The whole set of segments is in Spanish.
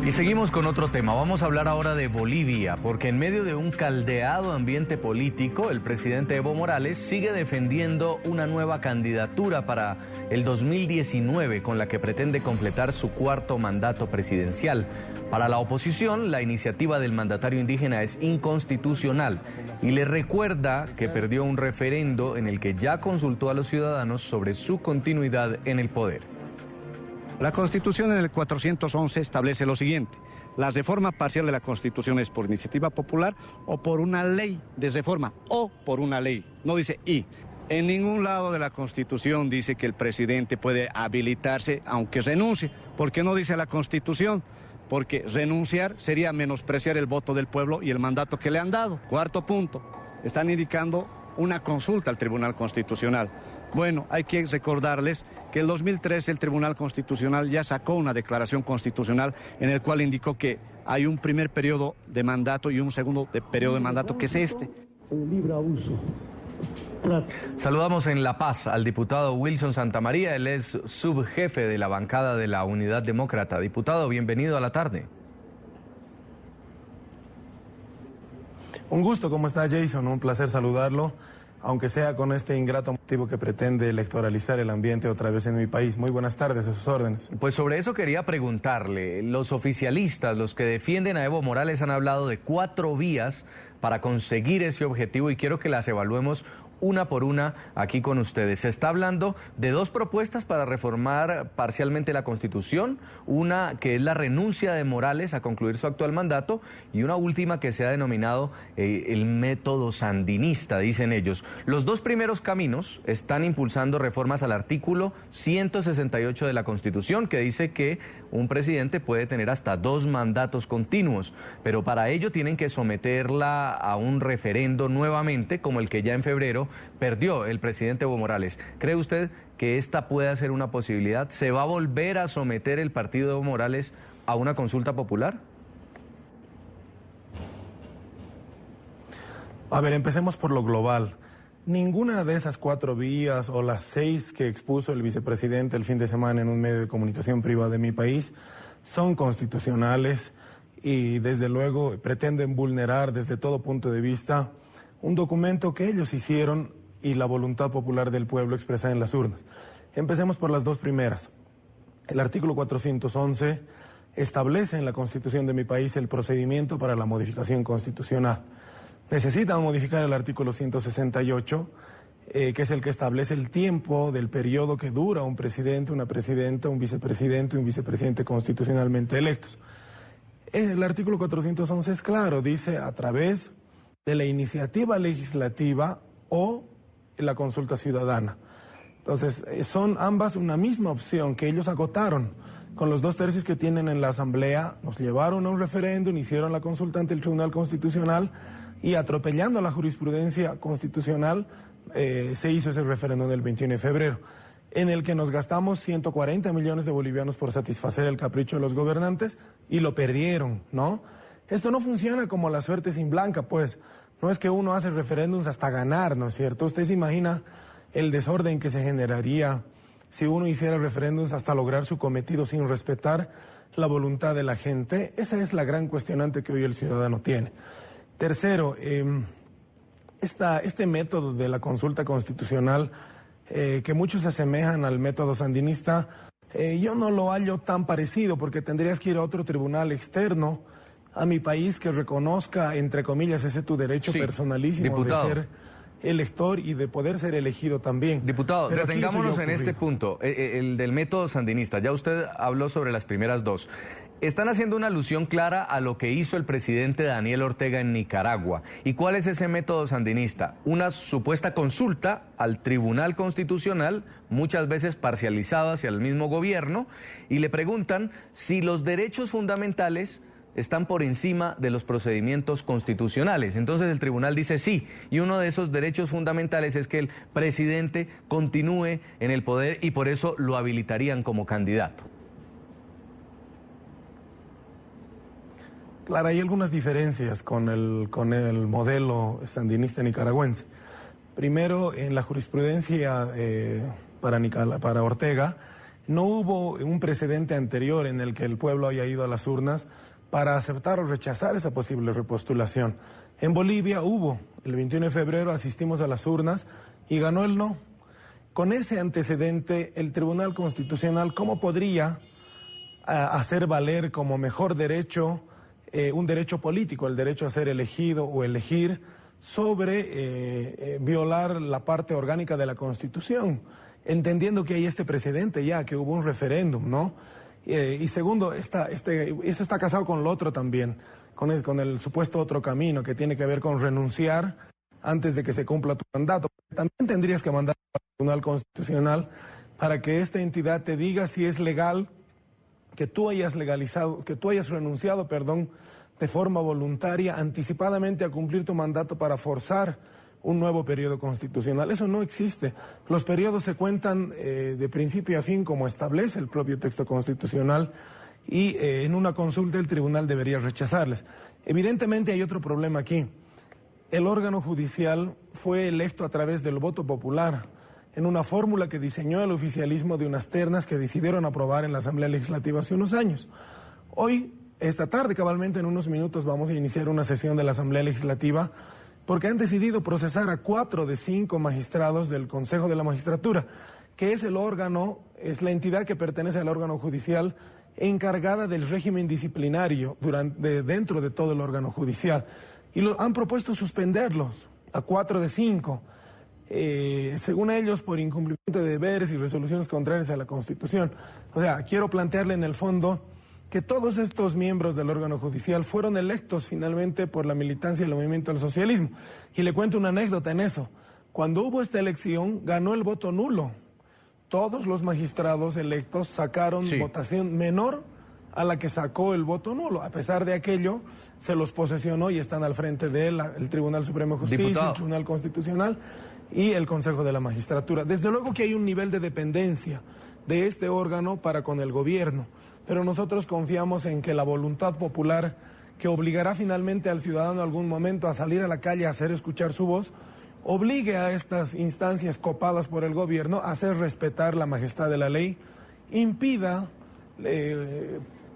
Y seguimos con otro tema. Vamos a hablar ahora de Bolivia, porque en medio de un caldeado ambiente político, el presidente Evo Morales sigue defendiendo una nueva candidatura para el 2019, con la que pretende completar su cuarto mandato presidencial. Para la oposición, la iniciativa del mandatario indígena es inconstitucional y le recuerda que perdió un referendo en el que ya consultó a los ciudadanos sobre su continuidad en el poder. La Constitución en el 411 establece lo siguiente: la reforma parcial de la Constitución es por iniciativa popular o por una ley de reforma, o por una ley, no dice y. En ningún lado de la Constitución dice que el presidente puede habilitarse aunque renuncie. ¿Por qué no dice la Constitución? Porque renunciar sería menospreciar el voto del pueblo y el mandato que le han dado. Cuarto punto, están indicando una consulta al Tribunal Constitucional. Bueno, hay que recordarles que en 2013 el Tribunal Constitucional ya sacó una declaración constitucional en el cual indicó que hay un primer periodo de mandato y un segundo periodo de mandato, que es este. El libre abuso. Saludamos en La Paz al diputado Wilson Santamaría, él es subjefe de la bancada de la Unidad Demócrata. Diputado, bienvenido a la tarde. Un gusto, ¿cómo está Jason? Un placer saludarlo, aunque sea con este ingrato motivo que pretende electoralizar el ambiente otra vez en mi país. Muy buenas tardes, a sus órdenes. Pues sobre eso quería preguntarle. Los oficialistas, los que defienden a Evo Morales, han hablado de 4 vías para conseguir ese objetivo y quiero que las evaluemos una por una aquí con ustedes. Se está hablando de 2 propuestas para reformar parcialmente la Constitución, una que es la renuncia de Morales a concluir su actual mandato y una última que se ha denominado el método sandinista, dicen ellos. Los 2 primeros caminos están impulsando reformas al artículo 168 de la Constitución, que dice que un presidente puede tener hasta 2 mandatos continuos, pero para ello tienen que someterla a un referendo nuevamente, como el que ya en febrero perdió el presidente Evo Morales. ¿Cree usted que esta pueda ser una posibilidad? ¿Se va a volver a someter el partido Evo Morales a una consulta popular? A ver, empecemos por lo global. Ninguna de esas 4 vías o las 6 que expuso el vicepresidente el fin de semana en un medio de comunicación privado de mi país son constitucionales y desde luego pretenden vulnerar desde todo punto de vista un documento que ellos hicieron y la voluntad popular del pueblo expresada en las urnas. Empecemos por las 2 primeras. El artículo 411 establece en la Constitución de mi país el procedimiento para la modificación constitucional. Necesitan modificar el artículo 168, que es el que establece el tiempo del periodo que dura un presidente, una presidenta, un vicepresidente constitucionalmente electos. El artículo 411 es claro, dice a través de la iniciativa legislativa o la consulta ciudadana. Entonces, son ambas una misma opción que ellos agotaron. Con los 2/3 que tienen en la Asamblea, nos llevaron a un referéndum, hicieron la consulta ante el Tribunal Constitucional y atropellando la jurisprudencia constitucional, se hizo ese referéndum el 21 de febrero, en el que nos gastamos 140 millones de bolivianos por satisfacer el capricho de los gobernantes y lo perdieron, ¿no? Esto no funciona como la suerte sin blanca, pues. No es que uno hace referéndums hasta ganar, ¿no es cierto? Usted se imagina el desorden que se generaría si uno hiciera referéndums hasta lograr su cometido sin respetar la voluntad de la gente. Esa es la gran cuestionante que hoy el ciudadano tiene. Tercero, este método de la consulta constitucional, que muchos asemejan al método sandinista, yo no lo hallo tan parecido porque tendrías que ir a otro tribunal externo a mi país que reconozca, entre comillas, ese tu derecho personalísimo, diputado, de ser elector y de poder ser elegido también. Diputado, detengámonos en este punto, el del método sandinista. Ya usted habló sobre las primeras 2. Están haciendo una alusión clara a lo que hizo el presidente Daniel Ortega en Nicaragua. ¿Y cuál es ese método sandinista? Una supuesta consulta al Tribunal Constitucional, muchas veces parcializado hacia el mismo gobierno, y le preguntan si los derechos fundamentales están por encima de los procedimientos constitucionales. Entonces el tribunal dice sí, y uno de esos derechos fundamentales es que el presidente continúe en el poder y por eso lo habilitarían como candidato. Claro, hay algunas diferencias con el modelo sandinista nicaragüense. Primero, en la jurisprudencia para Ortega, No hubo un precedente anterior en el que el pueblo haya ido a las urnas para aceptar o rechazar esa posible repostulación. En Bolivia hubo, el 21 de febrero asistimos a las urnas y ganó el no. Con ese antecedente, el Tribunal Constitucional, ¿cómo podría hacer valer como mejor derecho un derecho político, el derecho a ser elegido o elegir, sobre violar la parte orgánica de la Constitución, entendiendo que hay este precedente ya, que hubo un referéndum, ¿no? Y segundo, eso está casado con lo otro también, con el supuesto otro camino que tiene que ver con renunciar antes de que se cumpla tu mandato. También tendrías que mandar al Tribunal Constitucional para que esta entidad te diga si es legal que tú hayas renunciado, de forma voluntaria, anticipadamente a cumplir tu mandato para forzar un nuevo periodo constitucional. Eso no existe. Los periodos se cuentan de principio a fin como establece el propio texto constitucional y en una consulta el tribunal debería rechazarles. Evidentemente hay otro problema aquí. El órgano judicial fue electo a través del voto popular en una fórmula que diseñó el oficialismo de unas ternas que decidieron aprobar en la Asamblea Legislativa hace unos años. Hoy, esta tarde, cabalmente en unos minutos, vamos a iniciar una sesión de la Asamblea Legislativa porque han decidido procesar a 4 de 5 magistrados del Consejo de la Magistratura, que es el órgano, es la entidad que pertenece al órgano judicial encargada del régimen disciplinario dentro de todo el órgano judicial. Y han propuesto suspenderlos a 4 de 5. Según ellos, por incumplimiento de deberes y resoluciones contrarias a la Constitución. O sea, quiero plantearle en el fondo que todos estos miembros del órgano judicial fueron electos finalmente por la militancia del movimiento del socialismo. Y le cuento una anécdota en eso. Cuando hubo esta elección, ganó el voto nulo. Todos los magistrados electos sacaron votación menor a la que sacó el voto nulo. A pesar de aquello, se los posesionó y están al frente de él el Tribunal Supremo de Justicia, el Tribunal Constitucional y el Consejo de la Magistratura. Desde luego que hay un nivel de dependencia de este órgano para con el gobierno, pero nosotros confiamos en que la voluntad popular, que obligará finalmente al ciudadano algún momento a salir a la calle a hacer escuchar su voz, obligue a estas instancias copadas por el gobierno a hacer respetar la majestad de la ley, impida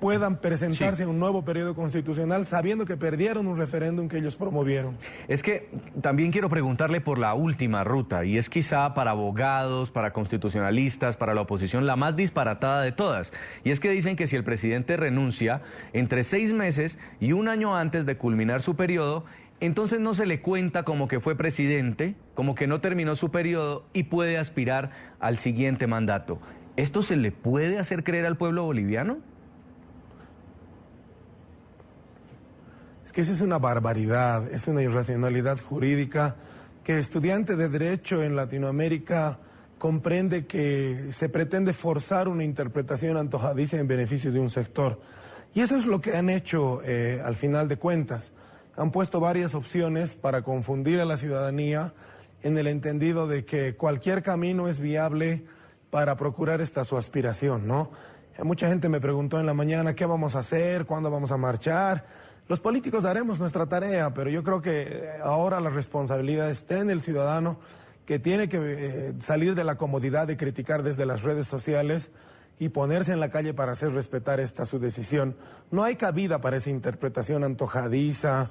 puedan presentarse en un nuevo periodo constitucional sabiendo que perdieron un referéndum que ellos promovieron. Es que también quiero preguntarle por la última ruta, y es quizá para abogados, para constitucionalistas, para la oposición, la más disparatada de todas. Y es que dicen que si el presidente renuncia entre 6 meses y 1 año antes de culminar su periodo, entonces no se le cuenta como que fue presidente, como que no terminó su periodo y puede aspirar al siguiente mandato. ¿Esto se le puede hacer creer al pueblo boliviano? Es que esa es una barbaridad, es una irracionalidad jurídica que estudiante de Derecho en Latinoamérica comprende que se pretende forzar una interpretación antojadiza en beneficio de un sector. Y eso es lo que han hecho al final de cuentas. Han puesto varias opciones para confundir a la ciudadanía en el entendido de que cualquier camino es viable para procurar su aspiración, ¿no? Mucha gente me preguntó en la mañana qué vamos a hacer, cuándo vamos a marchar. Los políticos haremos nuestra tarea, pero yo creo que ahora la responsabilidad está en el ciudadano, que tiene que salir de la comodidad de criticar desde las redes sociales y ponerse en la calle para hacer respetar su decisión. No hay cabida para esa interpretación antojadiza,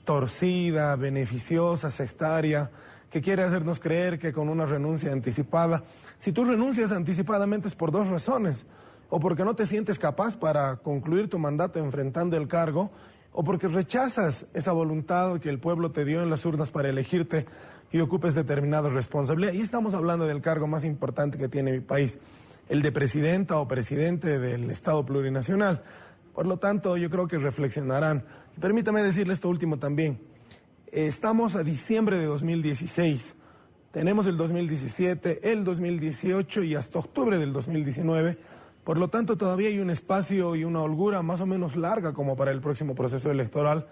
torcida, beneficiosa, sectaria, que quiere hacernos creer que con una renuncia anticipada, si tú renuncias anticipadamente es por 2 razones, o porque no te sientes capaz para concluir tu mandato enfrentando el cargo, o porque rechazas esa voluntad que el pueblo te dio en las urnas para elegirte y ocupes determinada responsabilidad. Y estamos hablando del cargo más importante que tiene mi país, el de presidenta o presidente del Estado plurinacional. Por lo tanto, yo creo que reflexionarán. Permítame decirle esto último también. Estamos a diciembre de 2016. Tenemos el 2017, el 2018 y hasta octubre del 2019. Por lo tanto, todavía hay un espacio y una holgura más o menos larga como para el próximo proceso electoral,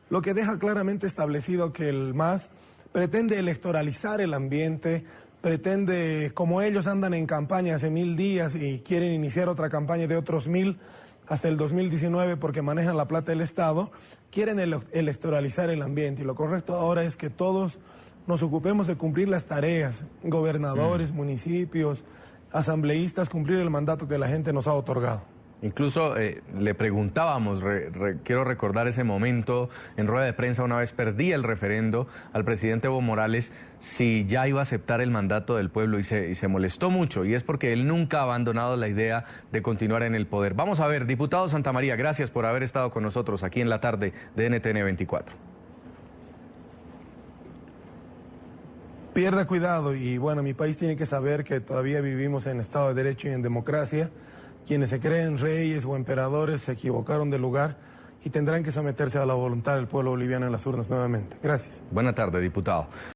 lo que deja claramente establecido que el MAS pretende electoralizar el ambiente, pretende, como ellos andan en campaña hace 1000 días y quieren iniciar otra campaña de otros 1000 hasta el 2019 porque manejan la plata del Estado, quieren electoralizar el ambiente. Y lo correcto ahora es que todos nos ocupemos de cumplir las tareas, gobernadores, municipios, asambleístas cumplir el mandato que la gente nos ha otorgado. Incluso le preguntábamos, quiero recordar ese momento, en rueda de prensa una vez perdí el referendo al presidente Evo Morales si ya iba a aceptar el mandato del pueblo y se molestó mucho, y es porque él nunca ha abandonado la idea de continuar en el poder. Vamos a ver, diputado Santamaría, gracias por haber estado con nosotros aquí en la tarde de NTN 24. Pierda cuidado y bueno, mi país tiene que saber que todavía vivimos en Estado de Derecho y en democracia. Quienes se creen reyes o emperadores se equivocaron de lugar y tendrán que someterse a la voluntad del pueblo boliviano en las urnas nuevamente. Gracias. Buena tarde, diputado.